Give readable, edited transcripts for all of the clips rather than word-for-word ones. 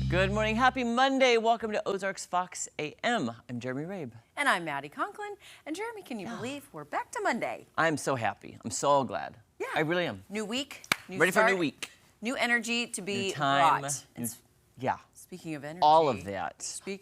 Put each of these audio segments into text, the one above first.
Good morning. Happy Monday. Welcome to Ozarks Fox AM. I'm Jeremy Rabe. And I'm Maddie Conklin. And Jeremy, can you believe we're back to Monday? I'm so happy. I'm so glad. Yeah. I really am. New week. New Ready start, for a new week. New energy to be New time. brought. Yeah. Speaking of energy. All of that. Speaking.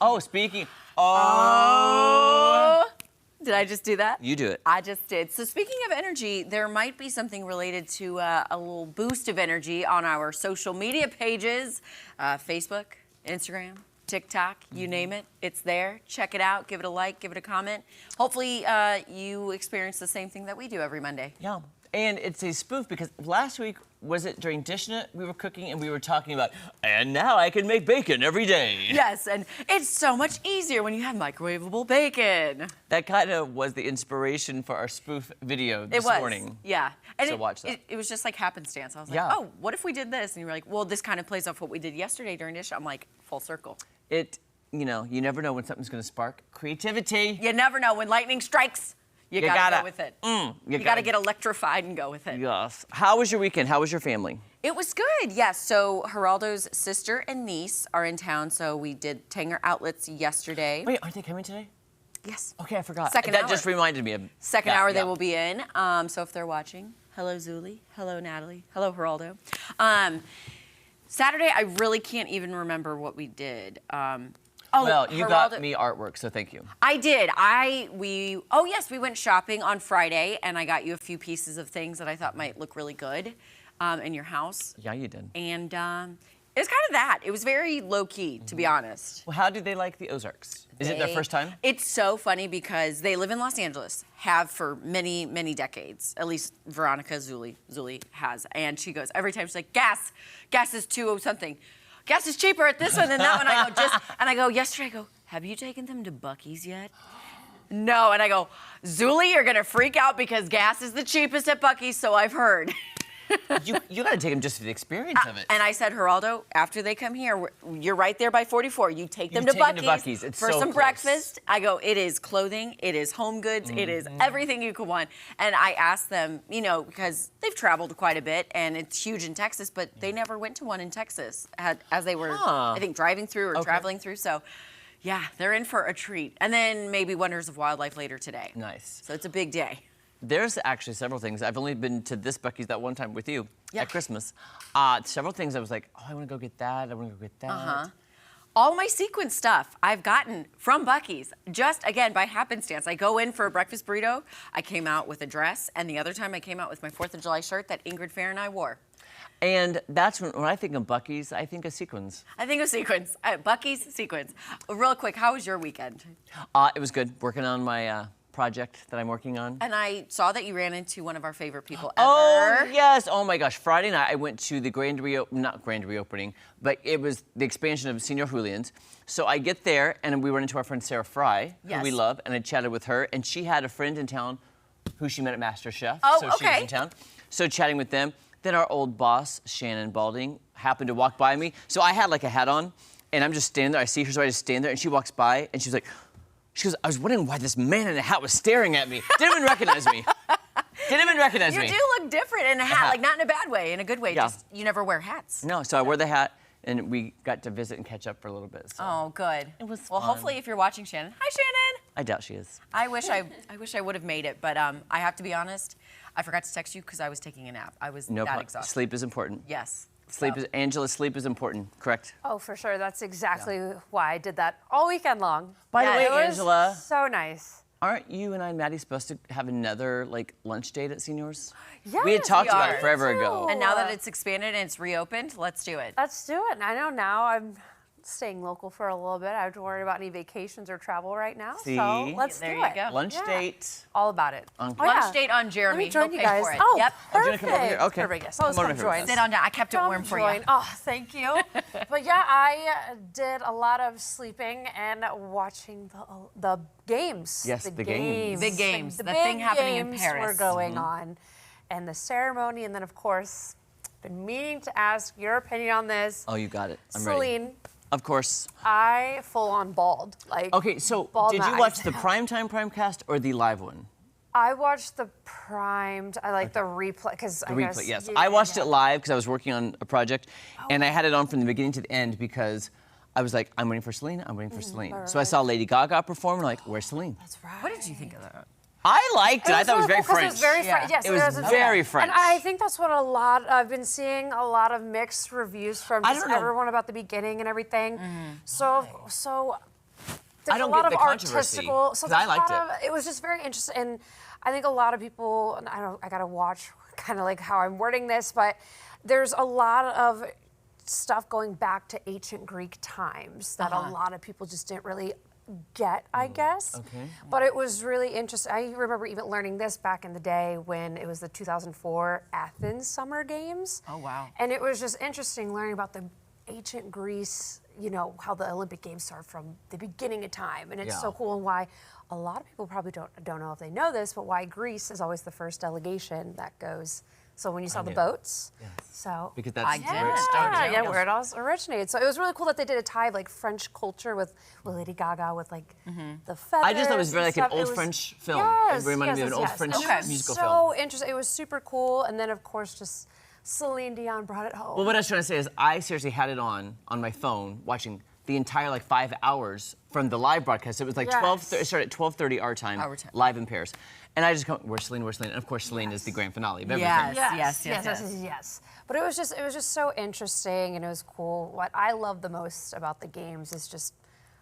Did I just do that? You do it. I just did. So speaking of energy, there might be something related to a little boost of energy on our social media pages, Facebook, Instagram, TikTok, you name it. It's there. Check it out. Give it a like. Give it a comment. Hopefully you experience the same thing that we do every Monday. Yeah. And it's a spoof because last week, was it during Dish Nut, we were cooking and we were talking about, and now I can make bacon every day. Yes, and it's so much easier when you have microwavable bacon. That kind of was the inspiration for our spoof video this morning. Yeah. And So watch that. It was just like happenstance. I was like, Yeah. oh, what if we did this? And you were like, well, this kind of plays off what we did yesterday during Dish. I'm like, full circle. You never know when something's going to spark creativity. You never know. When lightning strikes, you gotta go with it. You gotta get electrified and go with it. Yes. How was your weekend? How was your family? It was good, yes. So Geraldo's sister and niece are in town, so we did Tanger Outlets yesterday. Wait, aren't they coming today? Yes. Okay, I forgot. Second hour. That just reminded me of Second that, hour they yeah. will be in. So if they're watching, hello Zuli, hello Natalie, hello Geraldo. Saturday, I really can't even remember what we did. Well, you Geraldo, got me artwork, so thank you. I did. We went shopping on Friday, and I got you a few pieces of things that I thought might look really good in your house. Yeah, you did. And it was kind of that. It was very low-key, to be honest. Well, how did they like the Ozarks? Is it their first time? It's so funny because they live in Los Angeles, have for many, many decades. At least Veronica Zuli has. And she goes, every time she's like, gas is 2-something. Gas is cheaper at this one than that one. I go, yesterday I go, have you taken them to Buc-ee's yet? No, and I go, Zuli, you're gonna freak out because gas is the cheapest at Buc-ee's, so I've heard. you got to take them just for the experience of it. And I said, Geraldo, after they come here, you're right there by 44. You take them to take them to Buc-ee's It's for so some close. breakfast. I go, it is clothing, it is home goods, it is everything you could want. And I asked them, because they've traveled quite a bit and it's huge in Texas, but they never went to one in Texas as they were, I think, driving through or traveling through. So, yeah, they're in for a treat. And then maybe Wonders of Wildlife later today. Nice. So it's a big day. There's actually several things. I've only been to this Buc-ee's that one time with you at Christmas. Several things I was like, oh, I want to go get that. I want to go get that. All my sequin stuff I've gotten from Buc-ee's, just, again, by happenstance. I go in for a breakfast burrito. I came out with a dress, and the other time I came out with my 4th of July shirt that Ingrid Fair and I wore. And that's when I think of Buc-ee's, I think of sequins. I think of sequins. Buc-ee's sequins. Real quick, how was your weekend? It was good. Working on my project that I'm working on. And I saw that you ran into one of our favorite people ever. Oh, yes. Oh, my gosh. Friday night, I went to the not grand reopening, but it was the expansion of Senor Julian's. So I get there, and we run into our friend Sarah Fry, who we love, and I chatted with her, and she had a friend in town who she met at MasterChef. Oh, so she was in town. So chatting with them. Then our old boss, Shannon Balding, happened to walk by me. So I had like a hat on, and I'm just standing there. I see her, so I just stand there, and she walks by, and she's like, I was wondering why this man in a hat was staring at me. Didn't even recognize me. Didn't even recognize me. You do look different in a hat, like not in a bad way, in a good way. Yeah. Just you never wear hats. No, so I wore the hat, and we got to visit and catch up for a little bit. So. Oh, good. It was well, fun. hopefully, if you're watching, Shannon. Hi, Shannon. I doubt she is. I wish I would have made it, but I have to be honest. I forgot to text you because I was taking a nap. I was that exhausted. Sleep is important. Yes. Angela's sleep is important, correct? Oh, for sure. That's exactly why I did that all weekend long. By the way, it was Angela. So nice. Aren't you and I and Maddie supposed to have another lunch date at Seniors? Yes, we had talked about are. it forever ago. And now that it's expanded and it's reopened, let's do it. Let's do it. And I know now I'm staying local for a little bit. I don't have to worry about any vacations or travel right now. See? So let's There do you it. go. Lunch date. All about it. Lunch date on Jeremy. Let me join He'll you pay guys. for it. Oh, Yep. Oh, do you perfect. wanna come over here? Okay. Perfect. Yes, Come let's on come over join. here. Sit on down. I kept it warm for join. you. Oh, thank you. But yeah, I did a lot of sleeping and watching the games. Yes, the games. Big games. The The big thing happening in games Paris. were going on. And the ceremony, and then of course, been meaning to ask your opinion on this. Oh, you got it. I'm ready. Celine, Of course. I full on bald. Okay, so bald did you my watch eyes the out. primetime cast or the live one? I watched the primed. I like the replay because The replay, yes. I watched it live because I was working on a project, and I had it on from the beginning to the end because I was like, I'm waiting for Celine. I'm waiting for Celine. So I saw Lady Gaga perform. And I'm like, where's Celine? That's right. What did you think of that? I liked it. I thought it was very French. It was very French. Yes, It was very French. And I think that's what I've been seeing a lot of mixed reviews from I just don't know. everyone about the beginning and everything. So there's I don't a lot get of the controversy, artistical. So 'cause I liked it was just very interesting, and I think a lot of people. And I gotta watch kind of like how I'm wording this, but there's a lot of stuff going back to ancient Greek times that a lot of people just didn't really get, I guess. Okay. But it was really interesting. I remember even learning this back in the day when it was the 2004 Athens Summer Games. Oh, wow. And it was just interesting learning about the ancient Greece, you know, how the Olympic Games started from the beginning of time. And it's so cool, and why a lot of people probably don't know if they know this, but why Greece is always the first delegation that goes. So when you saw the boats, Because that's I where it did. started. yeah, where it all originated. So it was really cool that they did a tie of like French culture with Lady Gaga with like the feathers. I just thought it was very and like an stuff. It old was- French film. Yes, It reminded me of an old yes. French And it was musical so film. interesting. It was super cool. And then of course just Celine Dion brought it home. Well, what I was trying to say is I seriously had it on my phone, watching the entire like 5 hours from the live broadcast. It was like it started at 12:30 our time, live in Paris. And I just go, where's Celine, where's Celine? And of course Celine is the grand finale of everything. Yes. But it was just so interesting, and it was cool. What I love the most about the games is just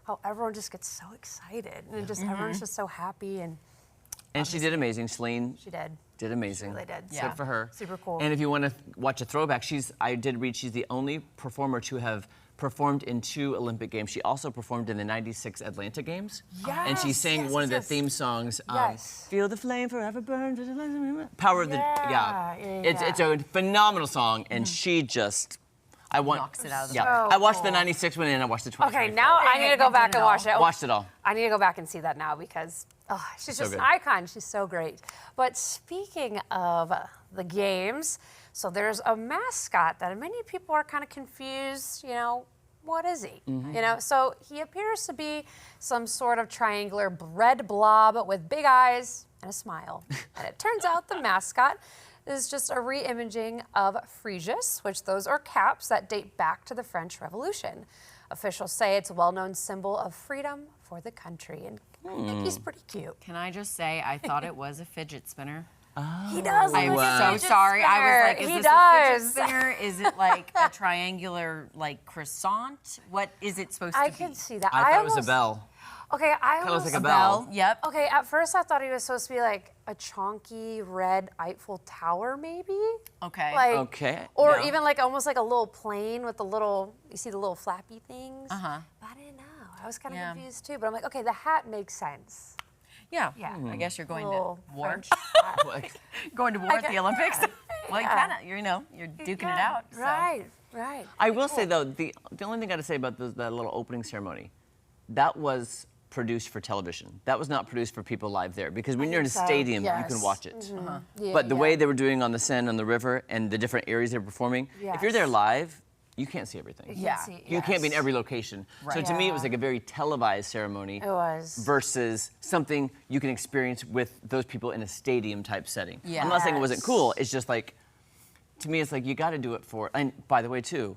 how everyone just gets so excited, and everyone's just so happy. And she did amazing. Celine she did. did amazing. She really did. Good for her. Super cool. And if you want to watch a throwback, I did read she's the only performer to have performed in 2 Olympic Games. She also performed in the '96 Atlanta Games. And she sang one of the theme songs, Feel the Flame Forever Burn, Power of the, It's a phenomenal song, and she just, knocks it out of the park. I watched the '96 one and I watched the 20. Okay, now I need to go back and watch it. Watched it all. I need to go back and see that now because she's just an icon. She's so great. But speaking of the games, so there's a mascot that many people are kind of confused, you know, what is he? You know, so he appears to be some sort of triangular red blob with big eyes and a smile. And it turns out the mascot is just a re-imaging of Frisius, which those are caps that date back to the French Revolution. Officials say it's a well-known symbol of freedom for the country, and I think he's pretty cute. Can I just say, I thought it was a fidget spinner. He does. I look like a am so fidget sorry. I was spinner. like, is He this does. a fidget spinner? Is it like a triangular, like, croissant? What is it supposed to I be? can see that. I thought it was a almost- bell. Okay, I Kinda looks almost like a bell. Yep. Okay, at first I thought he was supposed to be like a chunky red Eiffel Tower, maybe. Okay. Like, Okay, Or yeah. even like almost like a little plane with the little, you see the little flappy things. But I didn't know. I was kind of confused too. But I'm like, okay, the hat makes sense. Yeah. Yeah. I guess you're going Little to war. French hat. Going to war at the Olympics. Well, you kind of, you know, you're duking it out. So. Right. I will say though, the only thing I got to say about that little opening ceremony, that was produced for television. That was not produced for people live there, because when you're in a stadium, you can watch it. But the way they were doing on the Seine, on the river, and the different areas they were performing, if you're there live, you can't see everything. You can't be in every location. So to me, it was like a very televised ceremony. It was. Versus something you can experience with those people in a stadium type setting. Yeah. I'm not saying it wasn't cool. It's just like, to me, it's like you got to do it for. And by the way, too,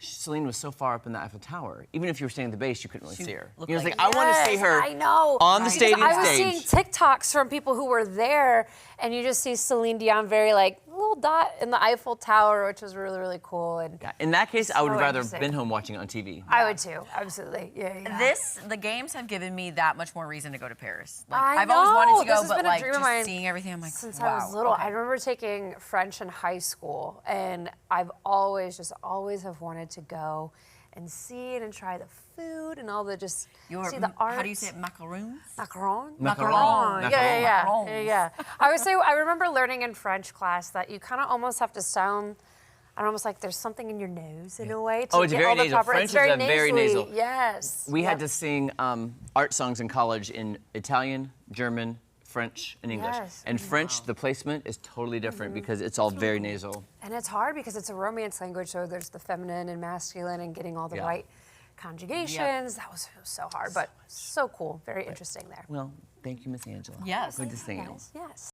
Celine was so far up in the Eiffel Tower. Even if you were standing at the base, you couldn't really see her. looked You know, it's like- like I want to see her I know. on the stadium I was stage. seeing TikToks from people who were there, and you just see Celine Dion very like little dot in the Eiffel Tower, which was really, really cool. And Yeah, in that case, I would So have rather interesting. been home watching it on TV. I would too, absolutely. Yeah. The games have given me that much more reason to go to Paris. Like, I I've always wanted to know. This go, has but been a like dream of just mine seeing everything, I'm like, Since wow. I was little, okay. I remember taking French in high school, and I've always have wanted to go and see it and try the food and all the see the art. How do you say it? Macaroons? Macaron? Macaron. Yeah. I remember learning in French class that you kind of almost have to sound, almost like there's something in your nose in a way to Oh, it's get very all the nasal. proper. French It's is very a very nasally. nasal. Yes. We had to sing art songs in college in Italian, German, French, and English. Yes. And French, the placement is totally different because it's all very nasal. And it's hard because it's a Romance language, so there's the feminine and masculine and getting all the right conjugations. That was so hard, but so cool. Very interesting there. Well, thank you, Miss Angela. Yes. Good to see you. Yes.